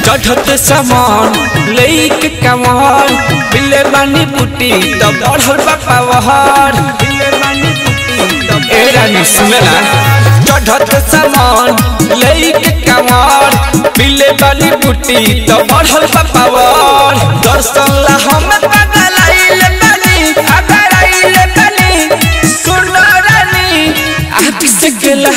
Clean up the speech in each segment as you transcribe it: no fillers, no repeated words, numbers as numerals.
चढ़त सामान लेक कमर बिले बानी बुटी तब बढ़ल बापा वहर ए रानी सुनला चढ़त सामान लेक कमर बिले बानी बुटी तब बढ़ल बापा वहर दर्शन ला हम पागल आइले बानी अगर आइले बानी सुन रानी आती से गेला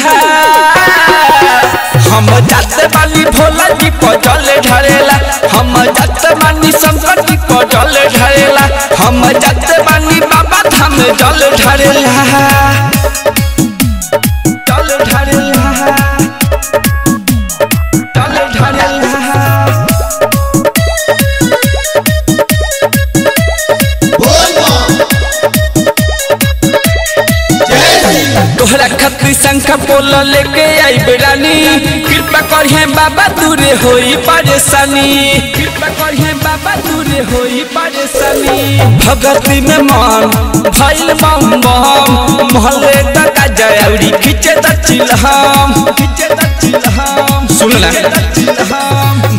हम जाते बानी भोला जी पर जल ढारेला हम जाते बानी शंकर जी पर जल ढारेला हम जाते बानी बाबा धाम जल ढारेला जल ढारेला जल ढारेला तोहरा खत्री शंख पोल लेके आई बेरानी कृपा करिए बाबा दूरे होई परेशानी कृपा करिए बाबा दूरे होई परेशानी भगती में मन भइल बम बम मोहल्ले तक जयौरी खींचे दचिलहम सुनला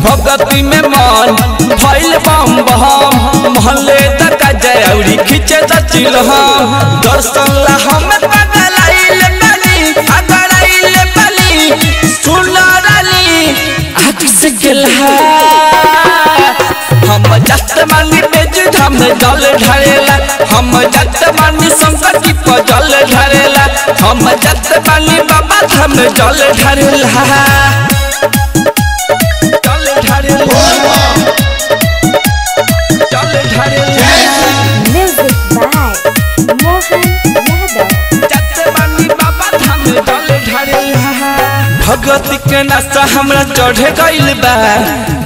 भगती में मन भइल बम बम मोहल्ले तक जयौरी खींचे दचिलहम दर्शन ला हम पागल आइले बानी अगर आइले बानी सुन रानी आँख से गेला हम जात मानी बेजू धाम जल ढारेला हम जात मानी शंकर जी पर जल ढारेला हम जात मानी बाबा धाम जल ढारेला जल ढारेला जल ढारेला भगती के नशा हमरा चढ़े गइल बा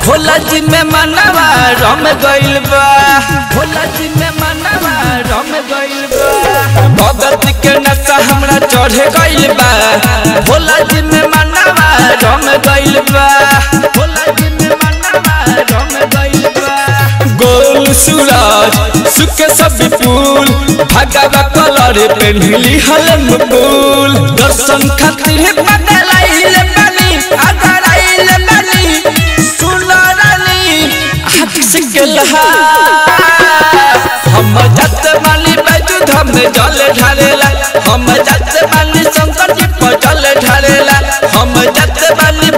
भोला जी में मनवा रम गइल बा भोला जी में मनवा रम गइल बा भगती के नशा हमरा चढ़े गइल बा भोला जी में मनवा रम गइल बा भोला जी में मनवा रम गइल बा गोल सूरज सुके सब फूल भगवा कलर पेन्हली हलन फूल दर्शन खातिर पागल आइले बानी अगर आइले बानी सुन रानी आँख से गेला हम जात बानी बैजू धाम जल ढारेला हम जात बानी शंकर जी पर जल ढारेला हम जात बानी